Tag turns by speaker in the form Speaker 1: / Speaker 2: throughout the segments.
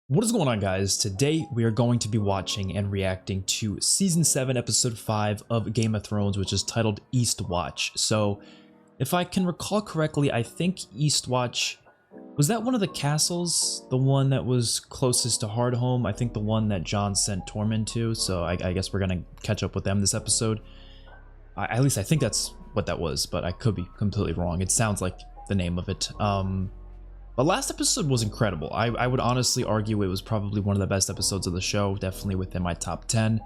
Speaker 1: What is going on, guys? Today we are going to be watching and reacting to Season 7, Episode 5 of Game of Thrones, which is titled Eastwatch. So, if I can recall correctly, I think Eastwatch... was that one of the castles? The one that was closest to Hardhome? I think the one that Jon sent Tormund to, so I guess we're going to catch up with them this episode. At least I think that's what that was, but I could be completely wrong. It sounds like the name of it. But last episode was incredible. I would honestly argue it was probably one of the best episodes of the show, definitely within my top 10.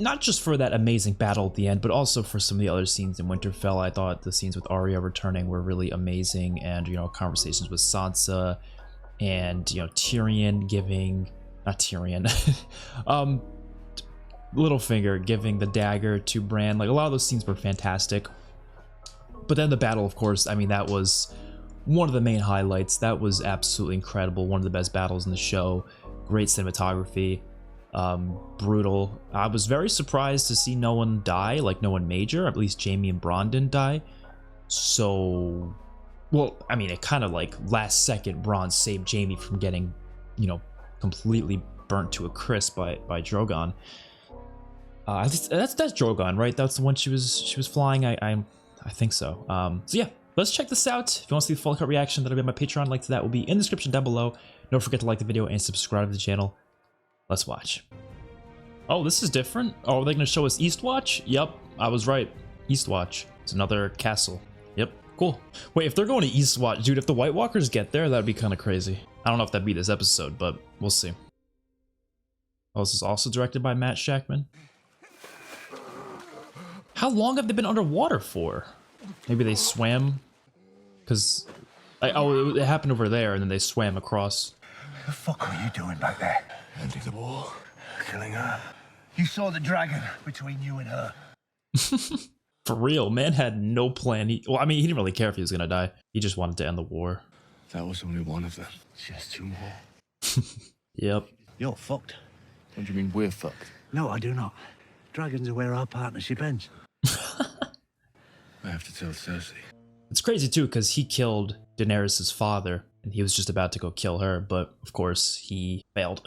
Speaker 1: Not just for that amazing battle at the end, but also for some of the other scenes in Winterfell. I thought the scenes with Arya returning were really amazing, and, you know, conversations with Sansa, and, you know, Tyrion giving... not Tyrion. Littlefinger giving the dagger to Bran. Like, a lot of those scenes were fantastic. But then the battle, of course, I mean, that was... one of the main highlights. That was absolutely incredible. One of the best battles in the show. Great cinematography. Brutal. I was very surprised to see no one die, like no one major. At least Jaime and Bronn didn't die. So, well, I mean, it kind of like last second Bronn saved Jaime from getting, you know, completely burnt to a crisp by Drogon. That's Drogon, right? That's the one she was flying. I think so. So yeah. Let's check this out. If you want to see the full cut reaction, that'll be on my Patreon. Link to that will be in the description down below. Don't forget to like the video and subscribe to the channel. Let's watch. Oh, this is different. Oh, are they going to show us Eastwatch? Yep, I was right. Eastwatch. It's another castle. Yep, cool. Wait, if they're going to Eastwatch, dude, if the White Walkers get there, that'd be kind of crazy. I don't know if that'd be this episode, but we'll see. Oh, this is also directed by Matt Shakman. How long have they been underwater for? Maybe they swam? Because, oh, it happened over there, and then they swam across.
Speaker 2: What the fuck were you doing back there?
Speaker 3: Ending the war.
Speaker 2: Killing her. You saw the dragon between you and her.
Speaker 1: For real, man had no plan. Well, I mean, he didn't really care if he was gonna die. He just wanted to end the war.
Speaker 3: That was only one of them.
Speaker 2: Just two more.
Speaker 1: Yep.
Speaker 2: You're fucked.
Speaker 3: What do you mean we're fucked?
Speaker 2: No, I do not. Dragons are where our partnership ends.
Speaker 3: I have to tell Cersei.
Speaker 1: It's crazy too, because he killed Daenerys' father, and he was just about to go kill her, but of course he failed.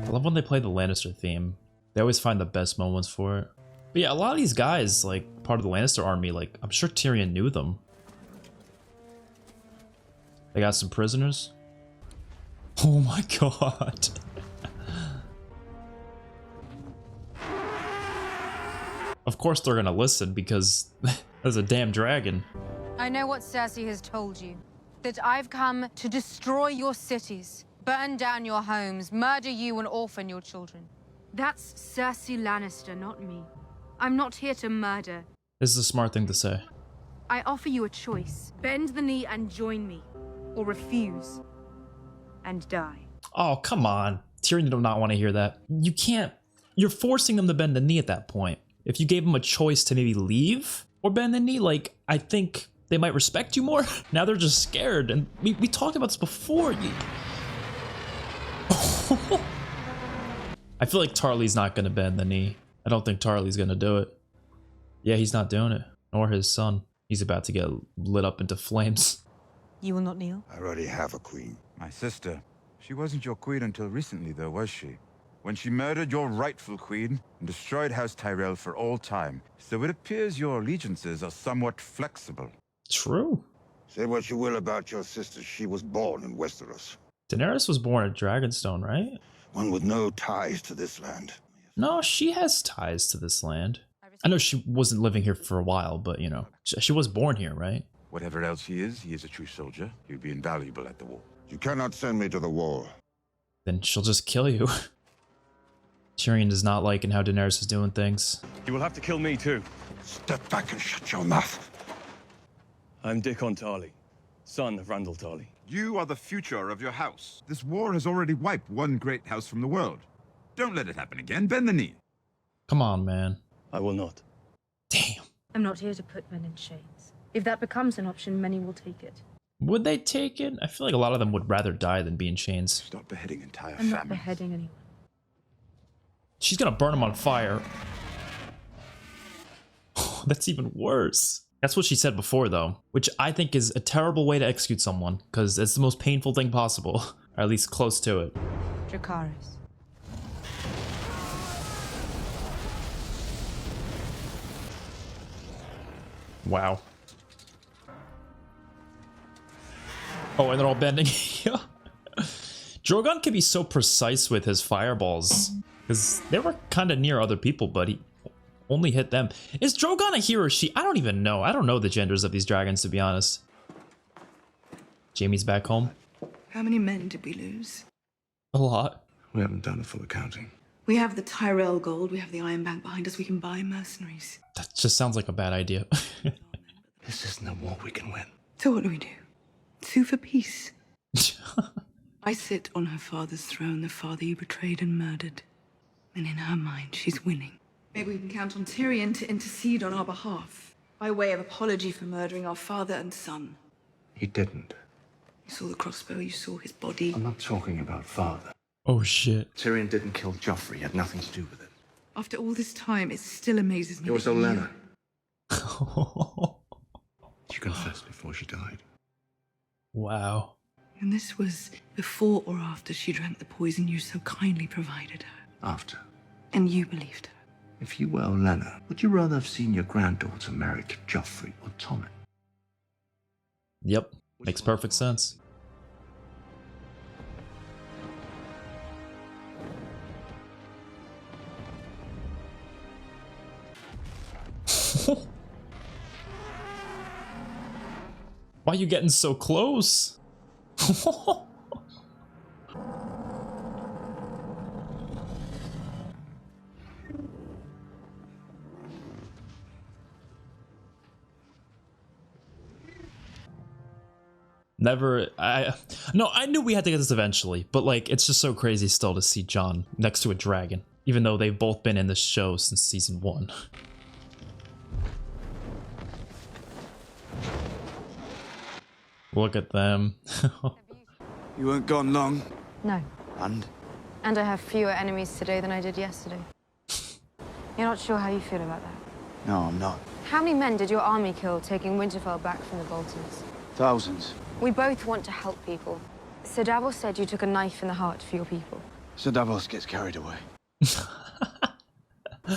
Speaker 1: I love when they play the Lannister theme. They always find the best moments for it. But yeah, a lot of these guys, like, part of the Lannister army, like, I'm sure Tyrion knew them. They got some prisoners. Oh my god. Of course they're gonna listen, because there's a damn dragon.
Speaker 4: I know what Cersei has told you. That I've come to destroy your cities, burn down your homes, murder you and orphan your children.
Speaker 5: That's Cersei Lannister, not me. I'm not here to murder.
Speaker 1: This is a smart thing to say.
Speaker 5: I offer you a choice. Bend the knee and join me, or refuse and die.
Speaker 1: Oh, come on. Tyrion did not want to hear that. You can't... You're forcing them to bend the knee at that point. If you gave them a choice to maybe leave or bend the knee, like, I think they might respect you more. Now they're just scared, and we talked about this before. I feel like Tarly's not gonna bend the knee. I don't think Tarly's gonna do it. Yeah, he's not doing it. Nor his son. He's about to get lit up into flames.
Speaker 4: You will not kneel?
Speaker 6: I already have a queen.
Speaker 7: My sister. She wasn't your queen until recently, though, was she? When she murdered your rightful queen and destroyed House Tyrell for all time. So it appears your allegiances are somewhat flexible.
Speaker 1: True.
Speaker 6: Say what you will about your sister, she was born in Westeros.
Speaker 1: Daenerys was born at Dragonstone, right?
Speaker 6: One with no ties to this land.
Speaker 1: No, she has ties to this land. I know she wasn't living here for a while, but, you know, she was born here, right?
Speaker 7: Whatever else he is a true soldier. He'll be invaluable at the war.
Speaker 6: You cannot send me to the war.
Speaker 1: Then she'll just kill you. Tyrion does not like how Daenerys is doing things.
Speaker 8: You will have to kill me too.
Speaker 6: Step back and shut your mouth.
Speaker 8: I'm Dickon Tarly, son of Randall Tarly.
Speaker 7: You are the future of your house. This war has already wiped one great house from the world. Don't let it happen again. Bend the knee.
Speaker 1: Come on, man.
Speaker 8: I will not.
Speaker 1: Damn.
Speaker 5: I'm not here to put men in chains. If that becomes an option, many will take it.
Speaker 1: Would they take it? I feel like a lot of them would rather die than be in chains.
Speaker 7: Stop beheading entire
Speaker 5: I'm not
Speaker 7: families.
Speaker 5: beheading anyone.
Speaker 1: She's gonna burn him on fire. That's even worse. That's what she said before, though, which I think is a terrible way to execute someone, because it's the most painful thing possible, or at least close to it.
Speaker 4: Dracarys.
Speaker 1: Wow. Oh, and they're all bending. Drogon can be so precise with his fireballs, because they were kind of near other people, but he only hit them. Is Drogon a he or she? I don't even know. I don't know the genders of these dragons, to be honest. Jaime's back home.
Speaker 9: How many men did we lose?
Speaker 1: A lot.
Speaker 3: We haven't done a full accounting.
Speaker 9: We have the Tyrell gold, we have the Iron Bank behind us, we can buy mercenaries.
Speaker 1: That just sounds like a bad idea.
Speaker 3: This isn't a war we can win.
Speaker 9: So what do we do? Sue for peace. I sit on her father's throne, the father you betrayed and murdered. And in her mind, she's winning. Maybe we can count on Tyrion to intercede on our behalf, by way of apology for murdering our father and son.
Speaker 3: He didn't.
Speaker 9: You saw the crossbow, you saw his body.
Speaker 3: I'm not talking about father.
Speaker 1: Oh shit.
Speaker 3: Tyrion didn't kill Joffrey. He had nothing to do with it.
Speaker 9: After all this time, it still amazes me.
Speaker 3: It was
Speaker 9: that you-
Speaker 3: Olenna. She confessed before she died.
Speaker 1: Wow.
Speaker 9: And this was before or after she drank the poison you so kindly provided her.
Speaker 3: After.
Speaker 9: And you believed her.
Speaker 3: If you were Olenna, would you rather have seen your granddaughter married to Joffrey or Tommen?
Speaker 1: Yep. Makes perfect sense. Why are you getting so close? Never, no, I knew we had to get this eventually, but like, it's just so crazy still to see Jon next to a dragon, even though they've both been in the show since season 1. Look at them.
Speaker 7: You weren't gone long.
Speaker 4: No.
Speaker 7: And?
Speaker 4: And I have fewer enemies today than I did yesterday. You're not sure how you feel about that?
Speaker 7: No, I'm not.
Speaker 4: How many men did your army kill taking Winterfell back from the Boltons?
Speaker 7: Thousands.
Speaker 4: We both want to help people. Sir Davos said you took a knife in the heart for your people.
Speaker 7: Sir Davos gets carried away.
Speaker 4: So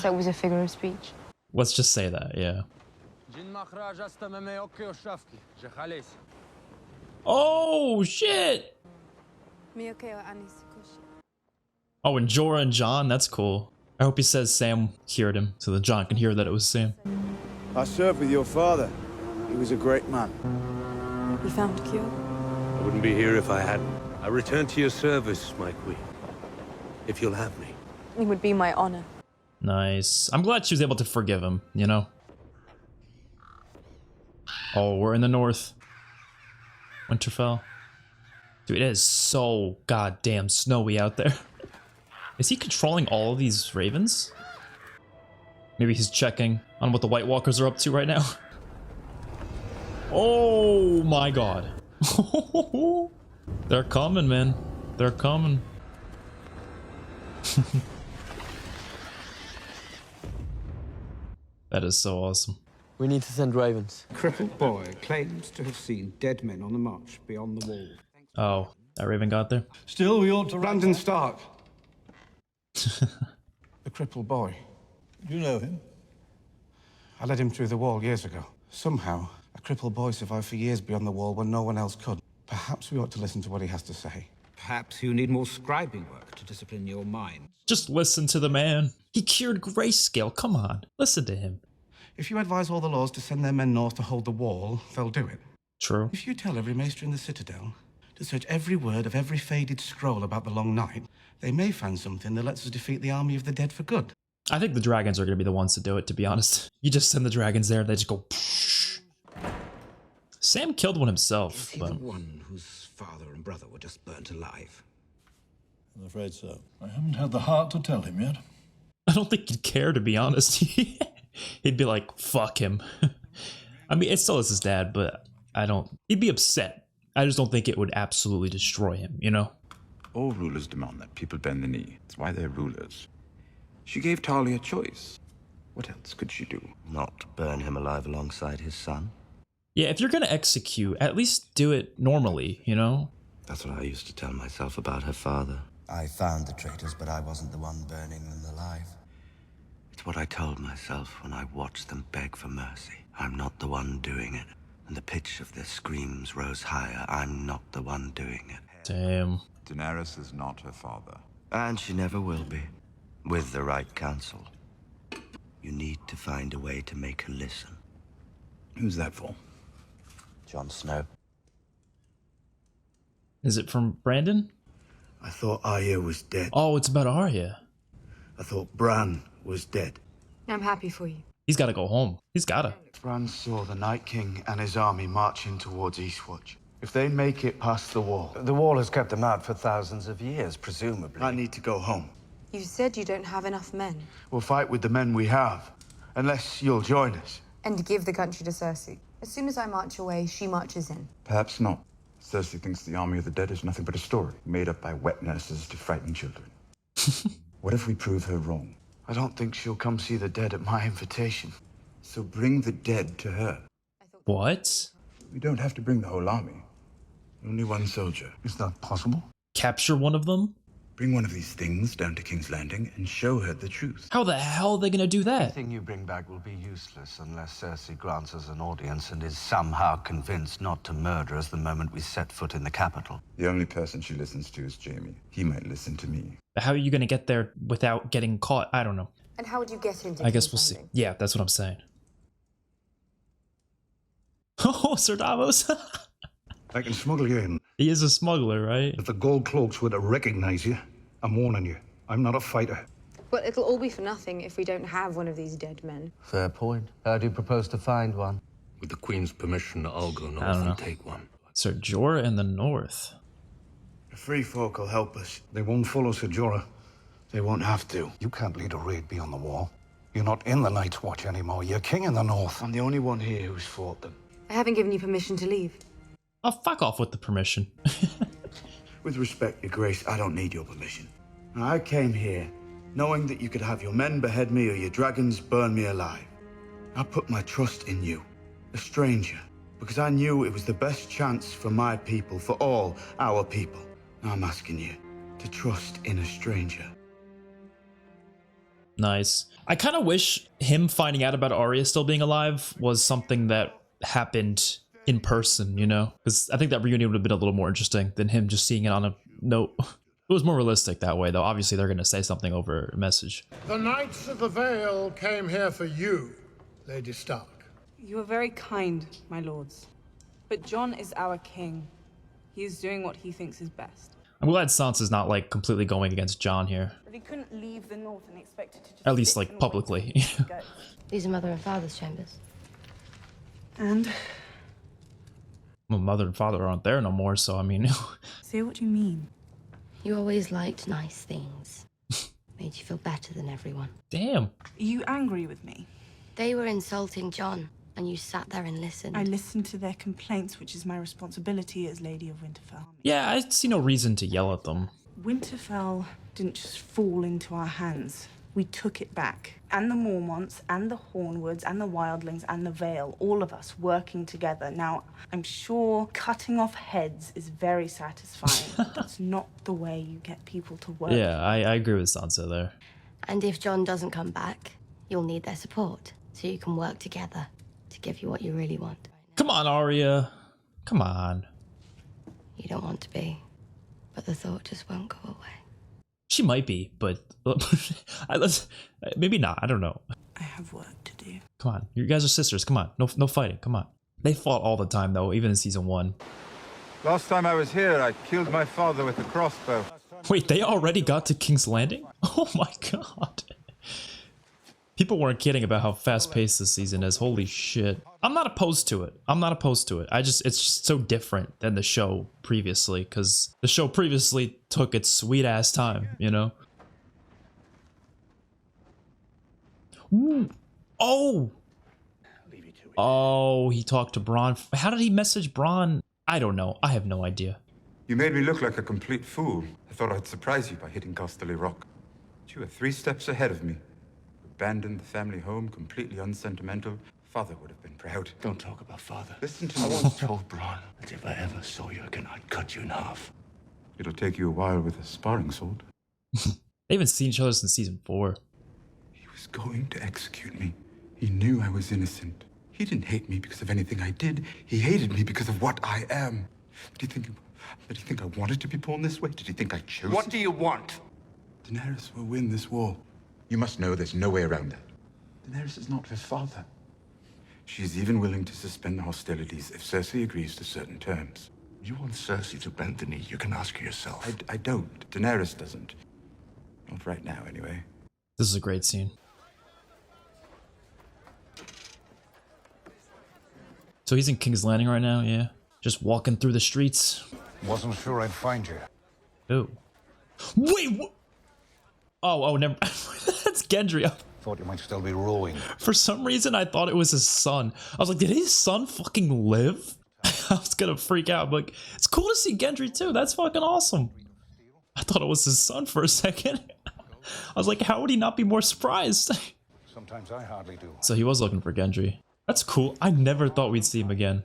Speaker 4: it was a figure of speech.
Speaker 1: Let's just say that, yeah. Oh, shit! Oh, and Jorah and Jon, that's cool. I hope he says Sam cured him, so that Jon can hear that it was Sam.
Speaker 10: I served with your father. He was a great man.
Speaker 5: You found a cure?
Speaker 11: I wouldn't be here if I hadn't. I return to your service, my queen. If you'll have me.
Speaker 5: It would be my honor.
Speaker 1: Nice. I'm glad she was able to forgive him, you know? Oh, we're in the north. Winterfell. Dude, it is so goddamn snowy out there. Is he controlling all of these ravens? Maybe he's checking on what the White Walkers are up to right now. Oh my god. They're coming, man. They're coming. That is so awesome.
Speaker 12: We need to send ravens.
Speaker 13: Crippled boy claims to have seen dead men on the march beyond the wall.
Speaker 1: Oh, that raven got there?
Speaker 13: Still, we ought to... Brandon Stark. The crippled boy.
Speaker 14: You know him?
Speaker 13: I led him through the wall years ago. Somehow, a crippled boy survived for years beyond the wall when no one else could. Perhaps we ought to listen to what he has to say.
Speaker 15: Perhaps you need more scribing work to discipline your mind.
Speaker 1: Just listen to the man. He cured grayscale. Come on. Listen to him.
Speaker 13: If you advise all the lords to send their men north to hold the wall, they'll do it.
Speaker 1: True.
Speaker 13: If you tell every maester in the Citadel to search every word of every faded scroll about the Long Night, they may find something that lets us defeat the army of the dead for good.
Speaker 1: I think the dragons are going to be the ones to do it, to be honest. You just send the dragons there, they just go... Psh. Sam killed one himself.
Speaker 15: Is he the one whose father and brother were just burnt alive?
Speaker 14: I'm afraid so. I haven't had the heart to tell him yet.
Speaker 1: I don't think he'd care, to be honest. He'd be like, fuck him. I mean, it still is his dad, but I don't... He'd be upset. I just don't think it would absolutely destroy him, you know?
Speaker 7: All rulers demand that people bend the knee. That's why they're rulers. She gave Talia a choice. What else could she do?
Speaker 3: Not burn him alive alongside his son?
Speaker 1: Yeah, if you're gonna execute, at least do it normally, you know?
Speaker 3: That's what I used to tell myself about her father. I found the traitors, but I wasn't the one burning them alive. It's what I told myself when I watched them beg for mercy. I'm not the one doing it. And the pitch of their screams rose higher. I'm not the one doing it.
Speaker 1: Damn.
Speaker 7: Daenerys is not her father.
Speaker 3: And she never will be. With the right counsel. You need to find a way to make her listen.
Speaker 7: Who's that for?
Speaker 3: Jon Snow.
Speaker 1: Is it from Brandon?
Speaker 2: I thought Arya was dead.
Speaker 1: Oh, it's about Arya.
Speaker 2: I thought Bran was dead.
Speaker 5: I'm happy for you.
Speaker 1: He's gotta go home. He's gotta.
Speaker 10: Bran saw the Night King and his army marching towards Eastwatch. If they make it past the wall...
Speaker 15: The wall has kept them out for thousands of years, presumably.
Speaker 2: I need to go home.
Speaker 5: You said you don't have enough men.
Speaker 10: We'll fight with the men we have. Unless you'll join us.
Speaker 5: And give the country to Cersei. As soon as I march away, she marches in.
Speaker 7: Perhaps not. Cersei thinks the army of the dead is nothing but a story, made up by wet nurses to frighten children. What if we prove her wrong?
Speaker 10: I don't think she'll come see the dead at my invitation.
Speaker 7: So bring the dead to her.
Speaker 1: What?
Speaker 7: We don't have to bring the whole army. Only one soldier.
Speaker 10: Is that possible?
Speaker 1: Capture one of them?
Speaker 7: Bring one of these things down to King's Landing and show her the truth.
Speaker 1: How the hell are they gonna do that?
Speaker 15: Anything you bring back will be useless unless Cersei grants us an audience and is somehow convinced not to murder us the moment we set foot in the capital.
Speaker 7: The only person she listens to is Jaime. He might listen to me.
Speaker 1: How are you gonna get there without getting caught? I don't know.
Speaker 5: And how would you get into
Speaker 1: I guess we'll see. Yeah, that's what I'm saying. Oh, Sir Davos.
Speaker 13: I can smuggle you in.
Speaker 1: He is a smuggler, right?
Speaker 13: If the gold cloaks were to recognize you, I'm warning you. I'm not a fighter.
Speaker 5: But it'll all be for nothing if we don't have one of these dead men.
Speaker 12: Fair point. How do you propose to find one?
Speaker 11: With the Queen's permission, I'll go north and take one.
Speaker 1: Sir Jorah in the north.
Speaker 10: The free folk will help us.
Speaker 13: They won't follow Sir Jorah.
Speaker 10: They won't have to.
Speaker 13: You can't lead a raid beyond the wall. You're not in the Night's Watch anymore. You're king in the north.
Speaker 10: I'm the only one here who's fought them.
Speaker 5: I haven't given you permission to leave.
Speaker 1: Oh, fuck off with the permission.
Speaker 10: With respect, Your Grace, I don't need your permission. I came here knowing that you could have your men behead me or your dragons burn me alive. I put my trust in you, a stranger, because I knew it was the best chance for my people, for all our people. Now I'm asking you to trust in a stranger.
Speaker 1: Nice. I kind of wish him finding out about Arya still being alive was something that happened in person, you know? Because I think that reunion would have been a little more interesting than him just seeing it on a note. It was more realistic that way, though. Obviously, they're going to say something over a message.
Speaker 2: The Knights of the Vale came here for you, Lady Stark.
Speaker 9: You are very kind, my lords. But Jon is our king. He is doing what he thinks is best.
Speaker 1: I'm glad Sansa's not, like, completely going against Jon here.
Speaker 9: But he couldn't leave the north and expect it to just
Speaker 1: At least, like, publicly.
Speaker 16: These are Mother and Father's chambers.
Speaker 9: And?
Speaker 1: Well, Mother and Father aren't there no more, so, I mean...
Speaker 9: Say what you mean.
Speaker 16: You always liked nice things. Made you feel better than everyone.
Speaker 1: Damn.
Speaker 9: Are you angry with me?
Speaker 16: They were insulting Jon, and you sat there and listened.
Speaker 9: I listened to their complaints, which is my responsibility as Lady of Winterfell.
Speaker 1: Yeah, I see no reason to yell at them.
Speaker 9: Winterfell didn't just fall into our hands. We took it back. And the Mormonts, and the Hornwoods, and the Wildlings, and the Vale, all of us working together. Now, I'm sure cutting off heads is very satisfying, but that's not the way you get people to work.
Speaker 1: Yeah, I agree with Sansa there.
Speaker 16: And if Jon doesn't come back, you'll need their support, so you can work together to give you what you really want.
Speaker 1: Come on, Arya. Come on.
Speaker 16: You don't want to be, but the thought just won't go away.
Speaker 1: She might be, but maybe not. I don't know.
Speaker 9: I have work to do.
Speaker 1: Come on, you guys are sisters. Come on, no fighting. Come on. They fought all the time though, even in season 1.
Speaker 7: Last time I was here, I killed my father with a crossbow.
Speaker 1: Wait, they already got to King's Landing? Oh my god. People weren't kidding about how fast-paced this season is. Holy shit. I'm not opposed to it. It's just so different than the show previously, because the show previously took its sweet-ass time, you know? Ooh. Oh! Oh, he talked to Bronn. How did he message Bronn? I don't know. I have no idea.
Speaker 7: You made me look like a complete fool. I thought I'd surprise you by hitting Casterly Rock. But you were 3 steps ahead of me. abandoned the family home, completely unsentimental, Father would have been proud.
Speaker 3: Don't talk about Father.
Speaker 7: Listen to
Speaker 3: I
Speaker 7: me.
Speaker 3: once told Bronn that if I ever saw you again, I'd cut you in half.
Speaker 7: It'll take you a while with a sparring sword.
Speaker 1: They haven't seen each other since season 4.
Speaker 7: He was going to execute me. He knew I was innocent. He didn't hate me because of anything I did. He hated me because of what I am. Did he think I wanted to be born this way? Did he think I chose
Speaker 3: What
Speaker 7: it?
Speaker 3: do you want?
Speaker 7: Daenerys will win this war. You must know there's no way around that. Daenerys is not his father. She's even willing to suspend hostilities if Cersei agrees to certain terms.
Speaker 3: You want Cersei to bend the knee, you can ask her yourself.
Speaker 7: I don't. Daenerys doesn't. Not right now, anyway.
Speaker 1: This is a great scene. So he's in King's Landing right now, yeah. Just walking through the streets.
Speaker 17: Wasn't sure I'd find you.
Speaker 1: Oh. Wait, what? Oh, never. That's Gendry.
Speaker 17: Thought you might still be rowing.
Speaker 1: For some reason, I thought it was his son. I was like, did his son fucking live? I was gonna freak out. But it's cool to see Gendry too. That's fucking awesome. I thought it was his son for a second. I was like, how would he not be more surprised?
Speaker 17: Sometimes I hardly do.
Speaker 1: So he was looking for Gendry. That's cool. I never thought we'd see him again.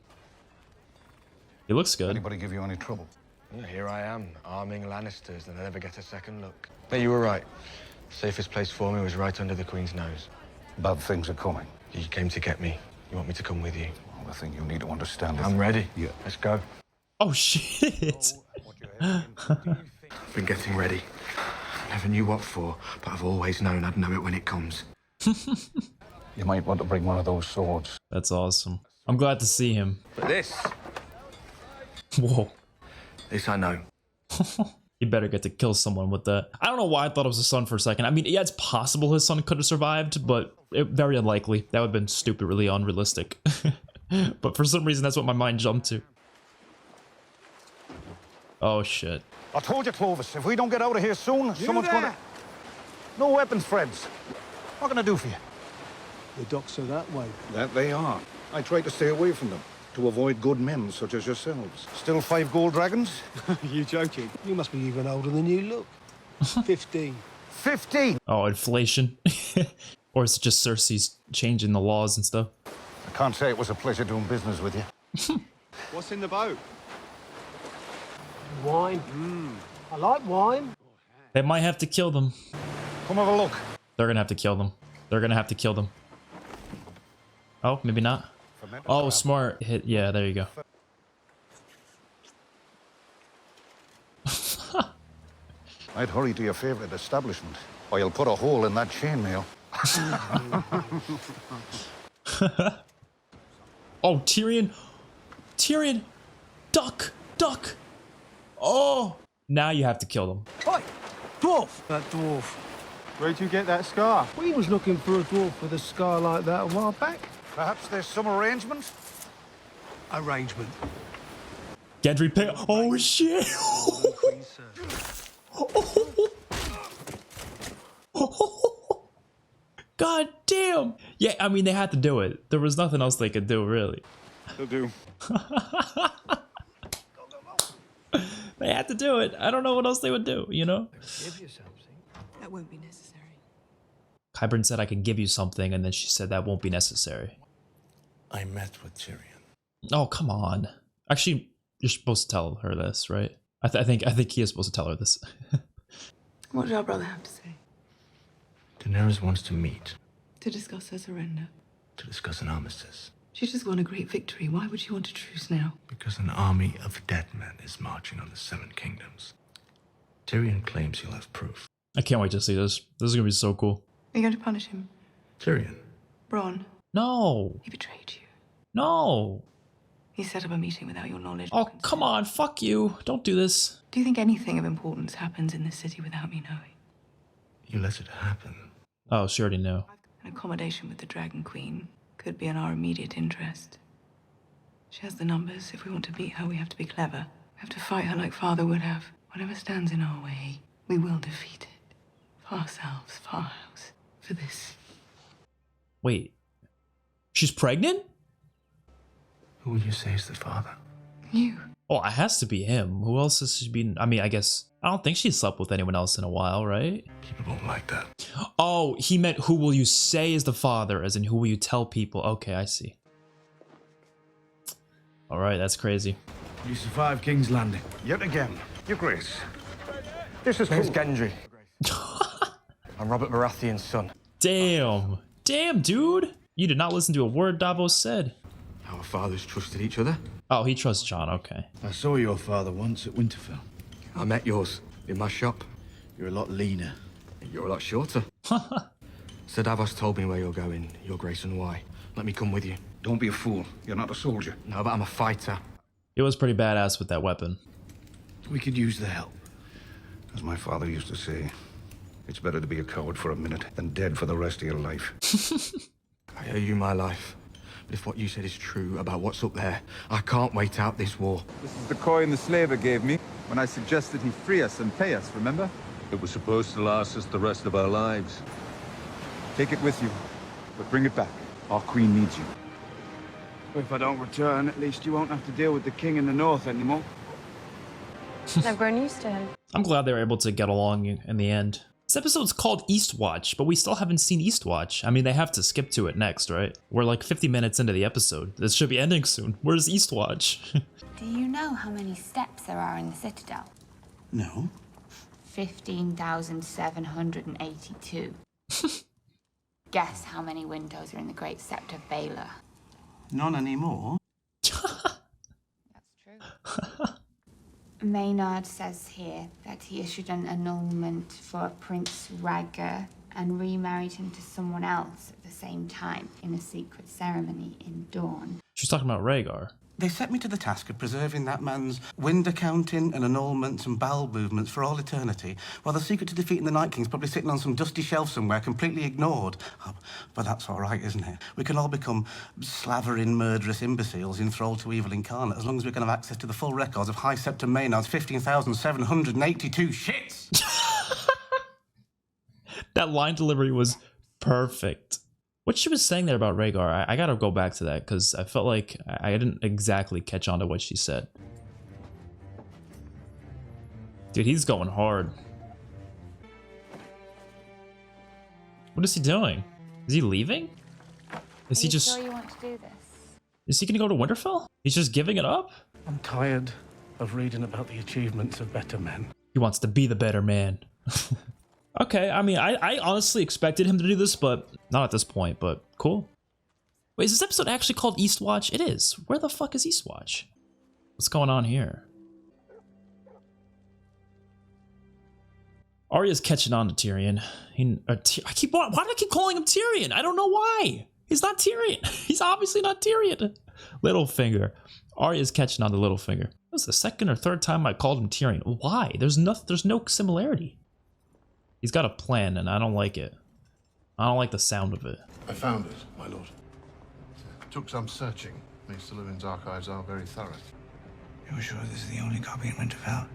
Speaker 1: He looks good.
Speaker 17: Anybody give you any trouble?
Speaker 18: Well, here I am, arming Lannisters, and I never get a second look. But you were right. Safest place for me was right under the Queen's nose.
Speaker 17: Bad things are coming.
Speaker 18: You came to get me. You want me to come with you?
Speaker 17: Well, the thing you need to understand is...
Speaker 18: I'm ready.
Speaker 17: Yeah.
Speaker 18: Let's go.
Speaker 1: Oh, shit.
Speaker 18: I've been getting ready. Never knew what for, but I've always known I'd know it when it comes.
Speaker 17: You might want to bring one of those swords.
Speaker 1: That's awesome. I'm glad to see him.
Speaker 18: But this...
Speaker 1: Whoa.
Speaker 18: This I know.
Speaker 1: He better get to kill someone with that. I don't know why I thought it was his son for a second. I mean, yeah, it's possible his son could have survived, but very unlikely. That would have been stupid, really unrealistic. But for some reason, that's what my mind jumped to. Oh, shit.
Speaker 17: I told you, Clovis, if we don't get out of here soon, someone's gonna... No weapons, friends. What can I do for you?
Speaker 14: The docks are that way.
Speaker 17: That they are. I try to stay away from them, to avoid good men such as yourselves. Still 5 gold dragons?
Speaker 14: You joking? You must be even older than you look. 15.
Speaker 17: 15?
Speaker 1: Oh, inflation. Or is it just Cersei's changing the laws and stuff?
Speaker 17: I can't say it was a pleasure doing business with you.
Speaker 14: What's in the boat? Wine. I like wine.
Speaker 1: They might have to kill them.
Speaker 17: Come have a look.
Speaker 1: They're gonna have to kill them. They're gonna have to kill them. Oh, maybe not. Oh, smart hit. Yeah, there you go.
Speaker 17: I'd hurry to your favorite establishment, or you'll put a hole in that chainmail.
Speaker 1: Oh, Tyrion. Tyrion. Duck. Duck. Oh. Now you have to kill them.
Speaker 14: Oi! Dwarf! That dwarf. Where'd you get that scar? We was looking for a dwarf with a scar like that a while back.
Speaker 17: Perhaps there's some arrangement?
Speaker 14: Arrangement.
Speaker 1: Gendry pick. Oh, shit. God damn. Yeah, I mean, they had to do it. There was nothing else they could do, really.
Speaker 7: They'll do.
Speaker 1: They had to do it. I don't know what else they would do, you know?
Speaker 9: Give you something. That won't be necessary.
Speaker 1: Qyburn said I can give you something, and then she said that won't be necessary.
Speaker 3: I met with Tyrion.
Speaker 1: Oh, come on. Actually, you're supposed to tell her this, right? I think he is supposed to tell her this.
Speaker 9: What did our brother have to say?
Speaker 18: Daenerys wants to meet.
Speaker 9: To discuss her surrender.
Speaker 18: To discuss an armistice.
Speaker 9: She just won a great victory. Why would she want a truce now?
Speaker 18: Because an army of dead men is marching on the 7 kingdoms. Tyrion claims he'll have proof.
Speaker 1: I can't wait to see this. This is gonna be so cool.
Speaker 9: Are you going to punish him?
Speaker 18: Tyrion.
Speaker 9: Bronn.
Speaker 1: No.
Speaker 9: He betrayed you.
Speaker 1: No.
Speaker 9: He set up a meeting without your knowledge.
Speaker 1: Oh, come on. Fuck you. Don't do this.
Speaker 9: Do you think anything of importance happens in this city without me knowing?
Speaker 18: You let it happen.
Speaker 1: Oh, she already knew.
Speaker 9: An accommodation with the Dragon Queen could be in our immediate interest. She has the numbers. If we want to beat her, we have to be clever. We have to fight her like Father would have. Whatever stands in our way, we will defeat it. For ourselves, for our house, for this.
Speaker 1: Wait. She's pregnant?
Speaker 18: Who will you say is the father?
Speaker 9: You.
Speaker 1: Oh, it has to be him. Who else has she been? I mean, I guess I don't think she's slept with anyone else in a while, right?
Speaker 7: People don't like that.
Speaker 1: Oh, he meant who will you say is the father, as in who will you tell people? Okay, I see. All right, that's crazy.
Speaker 10: You survived King's Landing.
Speaker 17: Yet again. Your Grace. This is
Speaker 18: Name's
Speaker 17: cool.
Speaker 18: Gendry. I'm Robert Baratheon's son.
Speaker 1: Damn. Damn, dude. You did not listen to a word Davos said.
Speaker 7: Our fathers trusted each other.
Speaker 1: Oh, he trusts Jon, okay.
Speaker 10: I saw your father once at Winterfell.
Speaker 18: I met yours in my shop.
Speaker 10: You're a lot leaner.
Speaker 18: You're a lot shorter. Sir Davos told me where you're going, Your Grace, and why. Let me come with you.
Speaker 17: Don't be a fool. You're not a soldier.
Speaker 18: No, but I'm a fighter.
Speaker 1: It was pretty badass with that weapon.
Speaker 10: We could use the help.
Speaker 17: As my father used to say, it's better to be a coward for a minute than dead for the rest of your life.
Speaker 18: I owe you my life. But if what you said is true about what's up there, I can't wait out this war.
Speaker 19: This is the coin the slaver gave me when I suggested he free us and pay us, remember?
Speaker 11: It was supposed to last us the rest of our lives.
Speaker 19: Take it with you, but bring it back. Our queen needs you.
Speaker 10: If I don't return, at least you won't have to deal with the king in the north anymore.
Speaker 4: I've grown used to him.
Speaker 1: I'm glad they were able to get along in the end. This episode's called Eastwatch, but we still haven't seen Eastwatch. I mean, they have to skip to it next, right? We're like 50 minutes into the episode. This should be ending soon. Where's Eastwatch?
Speaker 20: Do you know how many steps there are in the Citadel?
Speaker 10: No.
Speaker 20: 15,782. Guess how many windows are in the Great Sept of Baelor?
Speaker 13: None anymore.
Speaker 20: Maynard says here that he issued an annulment for Prince Rhaegar and remarried him to someone else at the same time in a secret ceremony in Dawn.
Speaker 1: She's talking about Rhaegar.
Speaker 13: They set me to the task of preserving that man's wind accounting and annulments and bowel movements for all eternity, while the secret to defeating the Night King's probably sitting on some dusty shelf somewhere, completely ignored. Oh, but that's all right, isn't it? We can all become slavering, murderous imbeciles enthralled to evil incarnate, as long as we can have access to the full records of High Septon Maynard's 15,782 shits!
Speaker 1: That line delivery was perfect. What she was saying there about Rhaegar, I gotta go back to that because I felt like I didn't exactly catch on to what she said. Dude, he's going hard. What is he doing? Is he leaving? Is he just...
Speaker 20: Sure you want to do this?
Speaker 1: Is he gonna go to Winterfell? He's just giving it up?
Speaker 14: I'm tired of reading about the achievements of better men.
Speaker 1: He wants to be the better man. Okay, I mean, I honestly expected him to do this, but not at this point, but cool. Wait, is this episode actually called Eastwatch? It is. Where the fuck is Eastwatch? What's going on here? Arya's catching on to Tyrion. Why do I keep calling him Tyrion? I don't know why. He's not Tyrion. He's obviously not Tyrion. Littlefinger. Arya's catching on to Littlefinger. That was the second or third time I called him Tyrion. Why? There's no similarity. He's got a plan, and I don't like it. I don't like the sound of it.
Speaker 21: I found it, my lord. It took some searching. Maester Lewin's archives are very thorough.
Speaker 10: You're sure this is the only copy in Winterfell?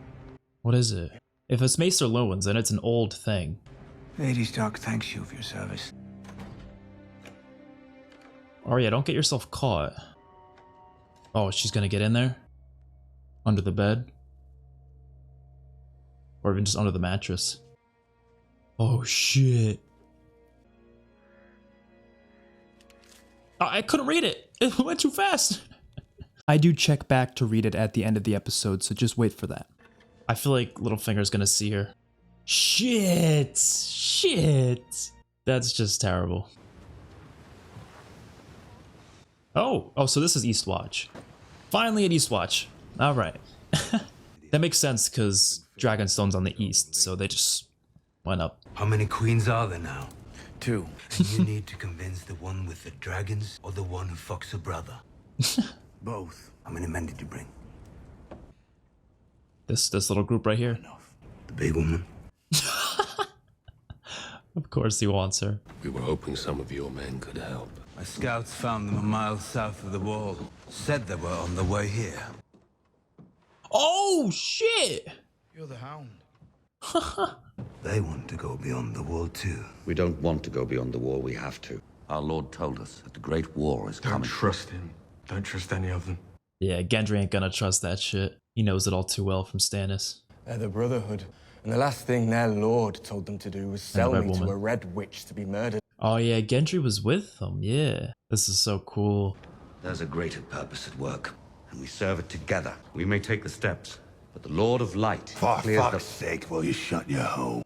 Speaker 1: What is it? If it's Maester Lewin's, then it's an old thing.
Speaker 10: Lady Stark thanks you for your service.
Speaker 1: Arya, don't get yourself caught. Oh, she's gonna get in there? Under the bed? Or even just under the mattress? Oh shit. I couldn't read it. It went too fast. I do check back to read it at the end of the episode, so just wait for that. I feel like Littlefinger's gonna see her. Shit. Shit. That's just terrible. Oh, so this is Eastwatch. Finally at Eastwatch. All right. That makes sense because Dragonstone's on the east, so they just went up.
Speaker 3: How many queens are there now?
Speaker 10: 2.
Speaker 3: And you need to convince the one with the dragons or the one who fucks her brother?
Speaker 10: Both.
Speaker 3: How many men did you bring?
Speaker 1: This little group right here.
Speaker 3: The big woman?
Speaker 1: Of course he wants her.
Speaker 11: We were hoping some of your men could help.
Speaker 15: My scouts found them a mile south of the wall. Said they were on the way here.
Speaker 1: Oh, shit!
Speaker 10: You're the Hound.
Speaker 3: They want to go beyond the wall too.
Speaker 15: We don't want to go beyond the wall, we have to.
Speaker 3: Our Lord told us that the Great War is
Speaker 18: Don't
Speaker 3: coming.
Speaker 18: trust him. Don't trust any of them.
Speaker 1: Yeah, Gendry ain't gonna trust that shit. He knows it all too well from Stannis.
Speaker 18: They're the Brotherhood, and the last thing their lord told them to do was sell me to a red witch to be murdered.
Speaker 1: Oh yeah, Gendry was with them, yeah. This is so cool.
Speaker 3: There's a greater purpose at work, and we serve it together. We may take the steps, but the Lord of Light
Speaker 10: For
Speaker 3: clears
Speaker 10: fuck's sake, will you shut your hole?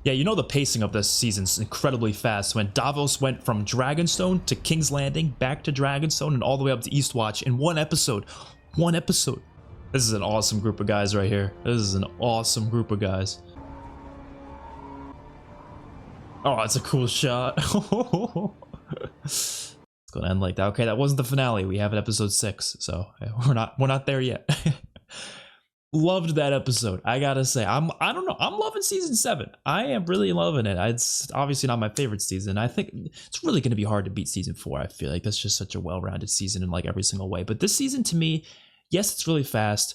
Speaker 1: Yeah, you know the pacing of this season's incredibly fast. When Davos went from Dragonstone to King's Landing, back to Dragonstone, and all the way up to Eastwatch in one episode. One episode. This is an awesome group of guys right here. This is an awesome group of guys. Oh, that's a cool shot. It's gonna end like that. Okay, that wasn't the finale. We have an episode 6, so we're not there yet. Loved that episode. I gotta say, I don't know. I'm loving season 7. I am really loving it. It's obviously not my favorite season. I think it's really gonna be hard to beat season 4. I feel like that's just such a well-rounded season in like every single way. But this season to me, yes, it's really fast,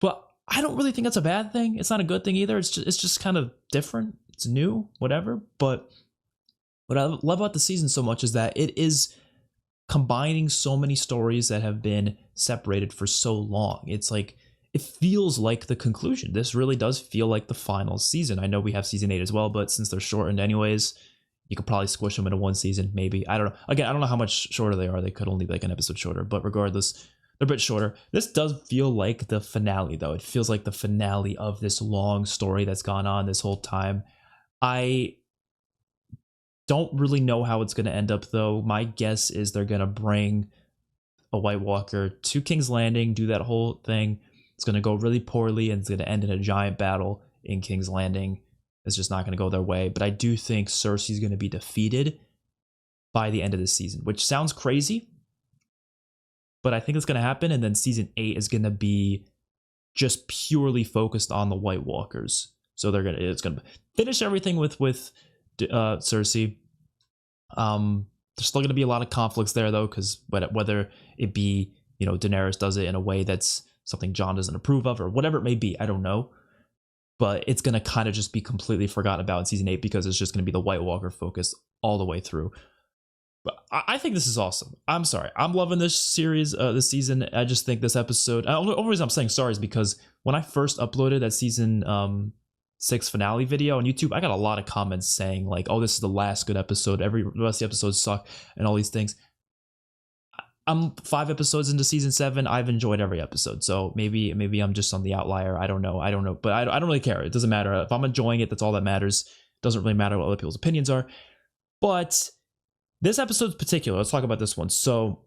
Speaker 1: but I don't really think that's a bad thing. It's not a good thing either. It's just kind of different. It's new, whatever. But what I love about the season so much is that it is combining so many stories that have been separated for so long. It's like, it feels like the conclusion. This really does feel like the final season. I know we have season 8 as well, but since they're shortened anyways, you could probably squish them into one season, maybe. I don't know. Again, I don't know how much shorter they are. They could only be like an episode shorter, but regardless, they're a bit shorter. This does feel like the finale, though. It feels like the finale of this long story that's gone on this whole time. I don't really know how it's going to end up, though. My guess is they're going to bring a White Walker to King's Landing, do that whole thing. It's going to go really poorly, and it's going to end in a giant battle in King's Landing. It's just not going to go their way. But I do think Cersei's going to be defeated by the end of the season, which sounds crazy, but I think it's going to happen. And then season 8 is going to be just purely focused on the White Walkers. So it's going to finish everything with Cersei. There's still going to be a lot of conflicts there, though, because whether it be, Daenerys does it in a way that's something Jon doesn't approve of, or whatever it may be, I don't know. But it's going to kind of just be completely forgotten about in season 8 because it's just going to be the White Walker focus all the way through. But I think this is awesome. I'm sorry. I'm loving this series, this season. I just think this episode, the only reason I'm saying sorry is because when I first uploaded that season 6 finale video on YouTube, I got a lot of comments saying like, oh, this is the last good episode. The rest of the episodes suck and all these things. I'm 5 episodes into season 7. I've enjoyed every episode. So maybe I'm just on the outlier. I don't know. But I don't really care. It doesn't matter. If I'm enjoying it, that's all that matters. It doesn't really matter what other people's opinions are. But this episode in particular, let's talk about this one. So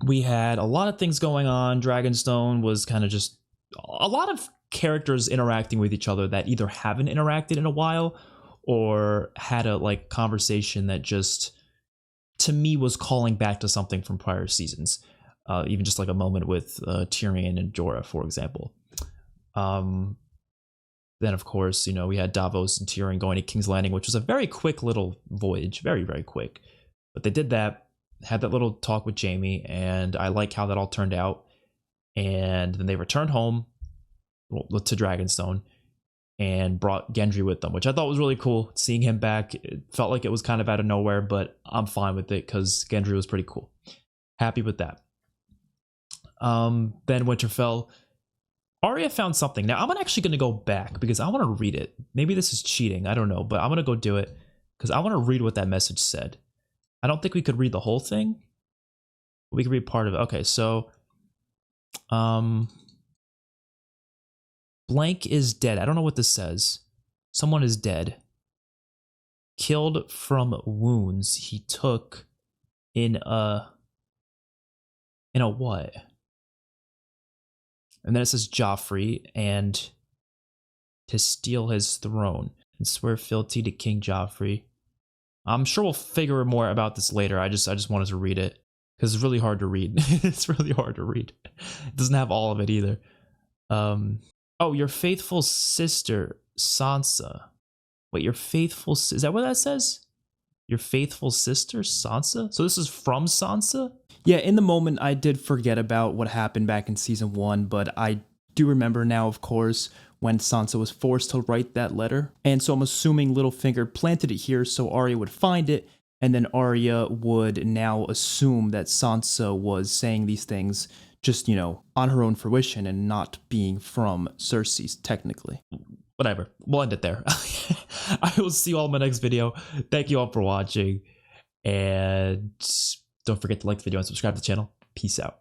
Speaker 1: we had a lot of things going on. Dragonstone was kind of just a lot of characters interacting with each other that either haven't interacted in a while or had a conversation that just, to me, was calling back to something from prior seasons. Even just like a moment with Tyrion and Jorah, for example. Then, of course, we had Davos and Tyrion going to King's Landing, which was a very quick little voyage. Very, very quick. But they did that, had that little talk with Jaime, and I like how that all turned out. And then they returned home to Dragonstone and brought Gendry with them, which I thought was really cool. Seeing him back, it felt like it was kind of out of nowhere, but I'm fine with it because Gendry was pretty cool. Happy with that. Then Winterfell. Arya found something. Now, I'm actually going to go back because I want to read it. Maybe this is cheating. I don't know, but I'm going to go do it because I want to read what that message said. I don't think we could read the whole thing. We could read part of it. Okay, so blank is dead. I don't know what this says. Someone is dead. Killed from wounds he took in a what? And then it says Joffrey and to steal his throne and swear fealty to King Joffrey. I'm sure we'll figure more about this later. I just wanted to read it because it's really hard to read. It's really hard to read. It doesn't have all of it either. Oh, your faithful sister, Sansa. Wait, your faithful... Is that what that says? Your faithful sister, Sansa? So this is from Sansa? Yeah, in the moment, I did forget about what happened back in season 1, but I do remember now, of course, when Sansa was forced to write that letter. And so I'm assuming Littlefinger planted it here so Arya would find it, and then Arya would now assume that Sansa was saying these things just, you know, on her own fruition and not being from Cersei's technically. Whatever, we'll end it there. I will see you all in my next video. Thank you all for watching, and don't forget to like the video and subscribe to the channel. Peace out.